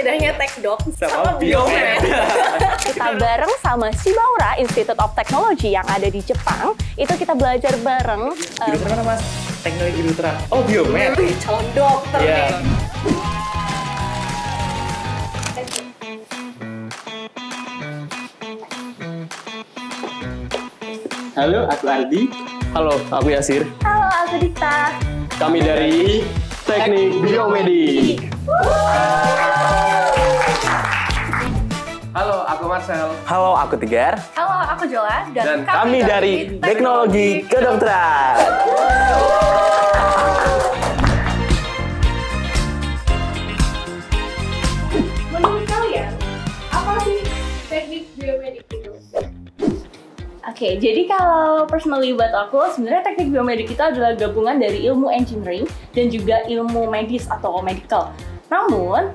bedanya tekdok sama biomed? Kita bareng sama Shibaura Institute of Technology yang ada di Jepang. Itu kita belajar bareng. Jurusan mana mas? Teknologi kedokteran. Oh biomed. Calon dokter Iya. nih. Halo, aku Ardi. Halo, aku Yasir. Halo, aku Dita. Kami dari Teknik Biomedik. Halo, aku Marcel. Halo, aku Tigar. Halo, aku Jola. Dan Kami dari Teknologi Kedokteran. Menurut kalian, apa sih teknik biomedik itu? Oke, jadi kalau personally buat aku, sebenarnya teknik biomedik itu adalah gabungan dari ilmu engineering dan juga ilmu medis atau medical. Namun,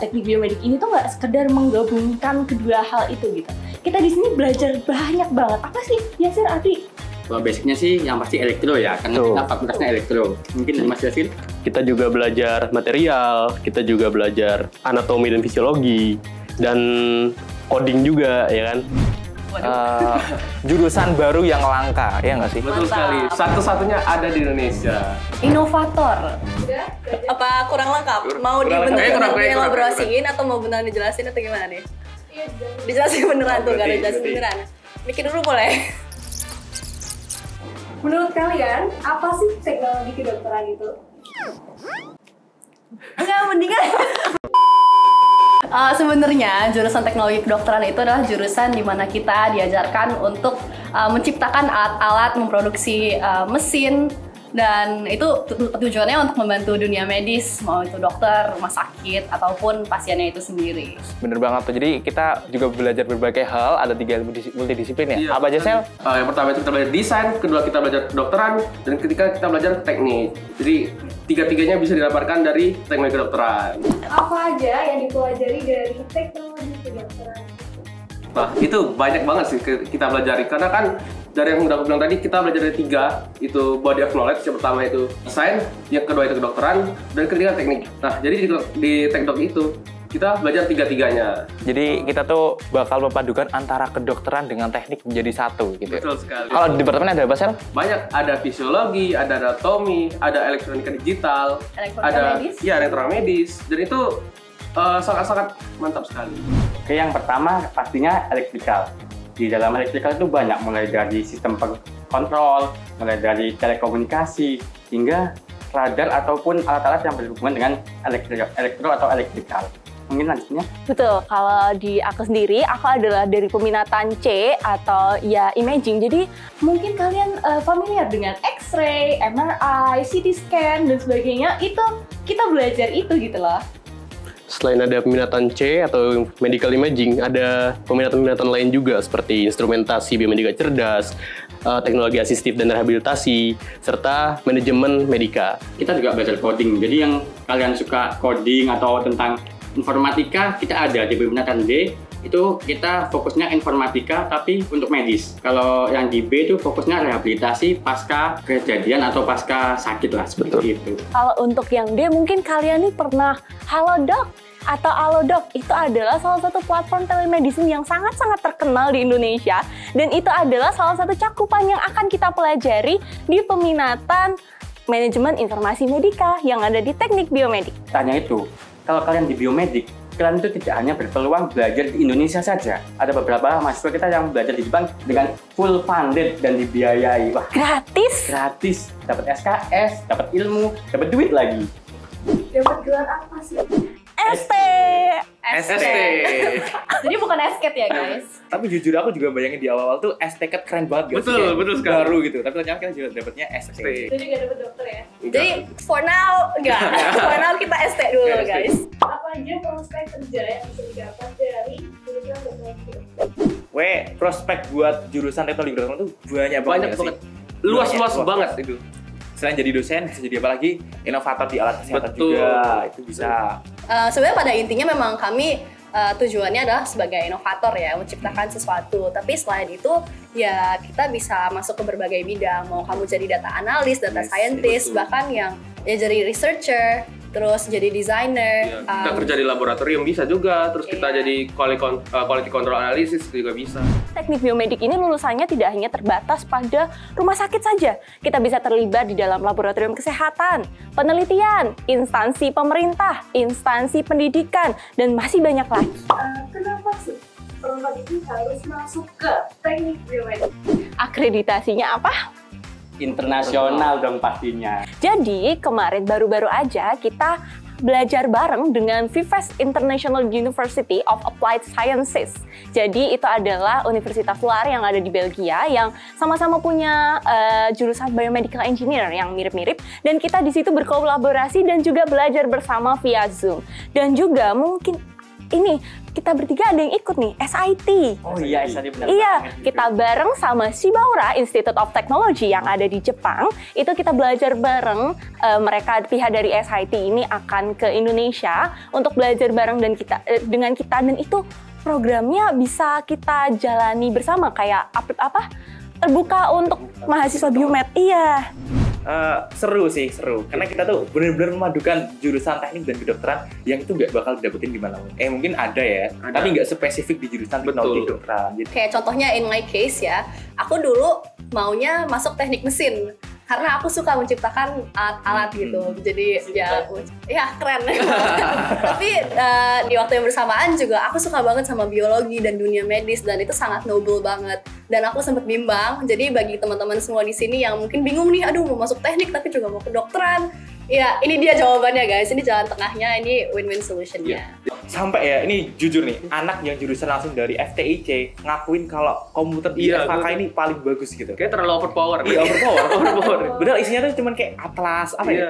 teknik biomedik ini tuh nggak sekedar menggabungkan kedua hal itu gitu. Kita di sini belajar banyak banget. Apa sih, Yasir, Adi? Kalau basicnya sih yang pasti elektro ya, karena Betul. kita fakultasnya elektro. Mungkin dari Mas Yasir. Kita juga belajar material, kita juga belajar anatomi dan fisiologi, dan coding juga, ya kan? Jurusan baru yang langka, ya nggak sih? Betul Mantap. sekali. Satu-satunya ada di Indonesia. Inovator. Udah? Apa kurang lengkap? Mau kurang dibenerin lengkap. elaborasiin atau mau beneran dijelasin atau gimana nih? Iya, dijelasin beneran tuh, gak ada jelasin beneran. Mikir dulu boleh. Menurut kalian, apa sih teknologi kedokteran itu? Enggak, mendingan. Sebenarnya jurusan teknologi kedokteran itu adalah jurusan di mana kita diajarkan untuk menciptakan alat-alat, memproduksi mesin, dan itu tujuannya untuk membantu dunia medis, mau itu dokter, rumah sakit, ataupun pasiennya itu sendiri. Bener banget tuh. Jadi kita juga belajar berbagai hal, ada 3 ilmu multidisiplin ya. Iya, Apa aja, Sel? Yang pertama itu kita belajar desain, kedua kita belajar kedokteran, dan ketiga kita belajar teknik. Jadi tiga-tiganya bisa didapatkan dari teknik kedokteran. Apa aja yang dipelajari dari teknologi kedokteran? Nah, itu banyak banget sih kita pelajari, karena kan dari yang udah aku bilang tadi, kita belajar dari 3, itu body of knowledge. Yang pertama itu desain, yang kedua itu kedokteran, dan ketiga teknik. Nah, jadi di tekdok itu kita belajar tiga-tiganya. Jadi kita tuh bakal memadukan antara kedokteran dengan teknik menjadi satu gitu. Betul sekali. Kalau di departemen ada apa, Sel? Banyak, ada fisiologi, ada anatomi, ada elektronika digital, ada Elektronika medis? elektronika medis, dan itu sangat-sangat mantap sekali. Oke, yang pertama pastinya elektrikal. Di dalam elektrikal itu banyak, mulai dari sistem kontrol, mulai dari telekomunikasi, hingga radar ataupun alat-alat yang berhubungan dengan elektro atau elektrikal. Mungkin lanjutnya. Betul, kalau di aku sendiri, aku adalah dari peminatan C atau ya imaging. Jadi mungkin kalian familiar dengan X-ray, MRI, CT scan, dan sebagainya. Itu kita belajar itu gitu loh. Selain ada peminatan C atau medical imaging, ada peminatan-peminatan lain juga seperti instrumentasi biomedika cerdas, teknologi asistif dan rehabilitasi, serta manajemen medika. Kita juga belajar coding. Jadi yang kalian suka coding atau tentang informatika, kita ada di peminatan D. Itu kita fokusnya informatika tapi untuk medis. Kalau yang di B itu fokusnya rehabilitasi pasca kejadian atau pasca sakit lah, seperti itu. Kalau untuk yang D, mungkin kalian nih pernah Halodoc atau Alodoc. Itu adalah salah satu platform telemedicine yang sangat-sangat terkenal di Indonesia. Dan itu adalah salah satu cakupan yang akan kita pelajari di peminatan manajemen informasi medika yang ada di teknik biomedik. Tanya itu, kalau kalian di biomedik, kalian itu tidak hanya berpeluang belajar di Indonesia saja. Ada beberapa mahasiswa kita yang belajar di Jepang dengan full funded dan dibiayai. Wah, Gratis! gratis, dapat SKS, dapat ilmu, dapat duit lagi. Dapat gelar apa sih? ST! ST. Jadi bukan esket ya guys? Tapi jujur aku juga bayangin di awal-awal tuh STK keren banget gitu. Betul, betul sekali. Baru gitu. Tapi ternyata kita juga dapatnya ST. Jadi gak dapat dokter ya? Jadi for now, enggak. For now kita ST dulu guys. Apa aja prospek kerja yang bisa didapat dari jurusan teknologi kedokteran? Prospek buat jurusan teknologi kedokteran tuh banyak Banyak sih. banget. Luas-luas Banyak, banget itu. Selain jadi dosen, bisa jadi apa lagi? Inovator di alat kesehatan Betul. juga. Itu bisa. Sebenarnya pada intinya memang kami tujuannya adalah sebagai inovator ya, menciptakan sesuatu. Tapi selain itu ya kita bisa masuk ke berbagai bidang. Mau kamu jadi data analis, data Yes, scientist, betul. bahkan yang ya jadi researcher, terus jadi desainer. Kita kerja di laboratorium bisa juga, terus kita jadi quality control analysis juga bisa. Teknik biomedik ini lulusannya tidak hanya terbatas pada rumah sakit saja. Kita bisa terlibat di dalam laboratorium kesehatan, penelitian, instansi pemerintah, instansi pendidikan, dan masih banyak lagi. Kenapa sih perempuan itu harus masuk ke teknik biomedik? Akreditasinya apa? Internasional dong pastinya. Jadi kemarin baru-baru aja kita belajar bareng dengan Vives International University of Applied Sciences. Jadi itu adalah universitas luar yang ada di Belgia yang sama-sama punya jurusan biomedical engineer yang mirip-mirip, dan kita di situ berkolaborasi dan juga belajar bersama via Zoom. Dan juga mungkin ini kita bertiga ada yang ikut nih, SIT. Oh iya, SIT benar. Iya, kita bareng sama Shibaura Institute of Technology yang ada di Jepang. Itu kita belajar bareng, mereka pihak dari SIT ini akan ke Indonesia untuk belajar bareng dengan kita, dan itu programnya bisa kita jalani bersama kayak terbuka untuk mahasiswa biomed. Iya. Seru sih, seru. Karena kita tuh benar-benar memadukan jurusan teknik dan kedokteran yang itu nggak bakal dapetin di mana-mana. Mungkin ada ya, tapi nggak spesifik di jurusan teknologi kedokteran. Kayak contohnya in my case ya, aku dulu maunya masuk teknik mesin. Karena aku suka menciptakan alat gitu, jadi ya keren. Tapi di waktu yang bersamaan juga aku suka banget sama biologi dan dunia medis, dan itu sangat noble banget. Dan aku sempat bimbang. Jadi bagi teman-teman semua di sini yang mungkin bingung nih, aduh mau masuk teknik tapi juga mau kedokteran, ya ini dia jawabannya guys. Ini jalan tengahnya, ini win-win solutionnya. Sampai ya, ini jujur nih, anak yang jurusan langsung dari FTIC ngakuin kalau komputer di FKK ini paling bagus gitu. Kayak terlalu overpower. Iya, overpower. Padahal isinya tuh cuman kayak atlas anatomi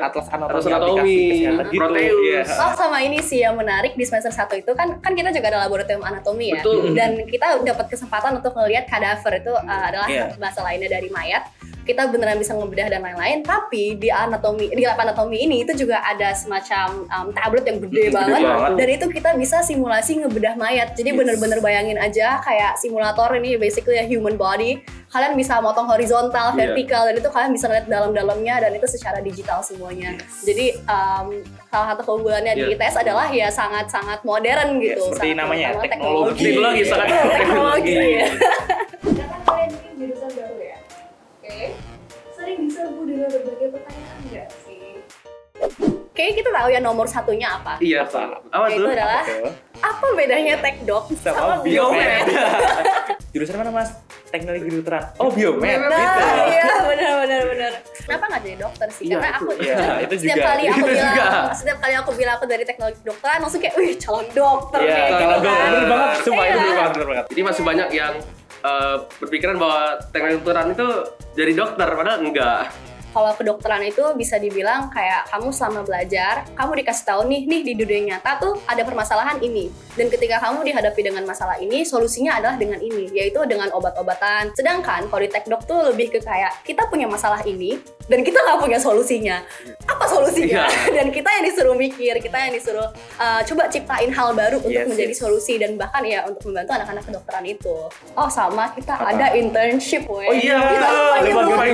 aplikasi kesehatan gitu. Proteus. Oh, sama ini sih yang menarik di semester 1 itu kan kita juga ada laboratorium anatomi ya. Betul. Dan kita dapat kesempatan untuk melihat kadaver, itu adalah bahasa lainnya dari mayat. Kita beneran bisa ngebedah dan lain-lain, tapi di lab anatomi ini itu juga ada semacam tablet yang gede banget. Dan itu kita bisa simulasi ngebedah mayat. Jadi bener-bener bayangin aja kayak simulator ini basically a human body. Kalian bisa motong horizontal, vertikal, dan itu kalian bisa lihat dalam-dalamnya, dan itu secara digital semuanya. Jadi salah satu keunggulannya di ITS adalah ya sangat-sangat modern gitu. Seperti namanya Teknologi sangat teknologi. Karena kalian ini jurusan baru ya. Sering diserbu dengan berbagai pertanyaan nggak sih? Kayaknya kita tahu ya nomor satunya apa. Iya, apa Itu tuh? adalah apa bedanya tekdok sama biomed? Jurusan mana mas? Teknologi kedokteran. Oh, biomed. Nah, Gitu. iya benar. Kenapa nggak jadi dokter sih? Karena aku itu setiap juga. setiap kali aku bilang aku dari teknologi kedokteran, langsung kayak, wih calon dokter Iya, nih. kalau gitu dokter kan. bener banget. Sumpah itu bener banget. Jadi masih banyak yang berpikiran bahwa teknologi kedokteran itu jadi dokter, padahal enggak. Kalau kedokteran itu bisa dibilang kayak kamu selama belajar, kamu dikasih tahu nih di dunia nyata tuh ada permasalahan ini. Dan ketika kamu dihadapi dengan masalah ini, solusinya adalah dengan ini, yaitu dengan obat-obatan. Sedangkan kalau di tekdok tuh lebih ke kayak kita punya masalah ini dan kita nggak punya solusinya. Apa solusinya? Dan kita yang disuruh mikir, kita yang disuruh coba ciptain hal baru untuk menjadi solusi, dan bahkan ya untuk membantu anak-anak kedokteran itu. Oh sama, kita ada internship, Oh iya,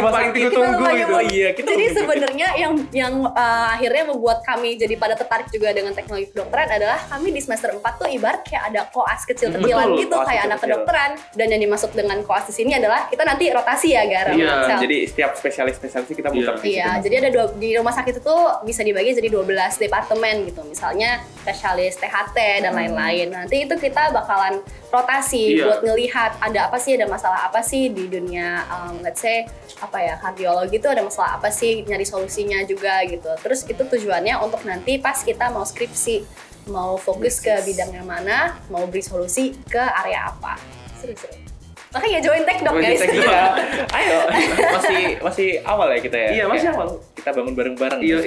paling ditunggu itu. Jadi sebenarnya yang akhirnya membuat kami jadi pada tertarik juga dengan teknologi kedokteran adalah kami di semester 4 tuh ibarat kayak ada koas kecil-kecilan gitu kayak anak kedokteran, dan yang dimaksud dengan koas di sini adalah kita nanti rotasi ya Gar. Jadi setiap spesialis kita muter. Iya, jadi ada di rumah sakit itu bisa dibagi jadi 12 departemen gitu. Misalnya spesialis THT dan lain-lain. Nanti itu kita bakalan rotasi buat ngelihat ada masalah apa sih di dunia let's say kardiologi itu ada masalah apa sih, nyari solusinya juga gitu. Terus itu tujuannya untuk nanti pas kita mau skripsi, mau fokus ke bidang yang mana, mau beri solusi ke area apa. Seru-seru. Makanya join tekdok guys. Ayo, masih awal ya kita ya. Iya, masih awal. Kita bangun bareng-bareng. Iya.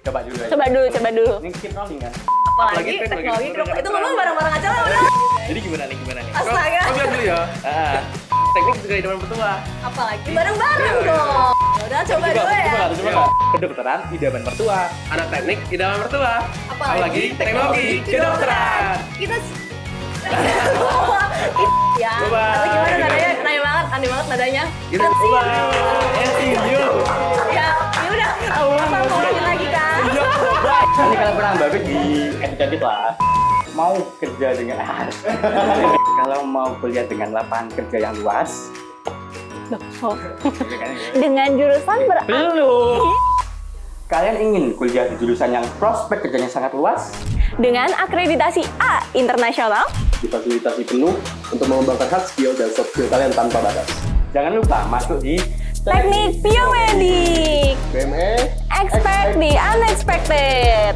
Coba dulu. Ini keep rolling kan? Apalagi teknologi kedokteran itu ngomong bareng-bareng aja lah udah. Jadi gimana nih? Astaga. Lihat dulu ya. Teknik juga di depan mertua. Apalagi bareng-bareng dong. Udah coba dulu ya. Coba. Kedokteran idaman mertua. Anak teknik di depan mertua. Apalagi teknologi kedokteran. Kita Ya, atau gimana nadanya? Aneh banget nadanya. Kita see you. Ya udah. Apa mau lanjut lagi kan? Nanti kalau pernah babik di edit lah. Mau kerja dengan kalau mau kuliah dengan lapangan kerja yang luas. Dengan jurusan Belum. Kalian ingin kuliah di jurusan yang prospek kerjanya sangat luas? dengan akreditasi A internasional, Difasilitasi penuh untuk mengembangkan hard skill dan soft skill kalian tanpa batas. Jangan lupa masuk di teknik biomedik, BME, expect the unexpected.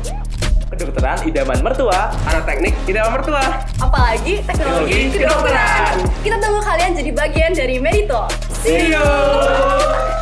Kedokteran idaman mertua, anak teknik idaman mertua. Apalagi teknologi kedokteran. Kita tunggu kalian jadi bagian dari Medito. See you.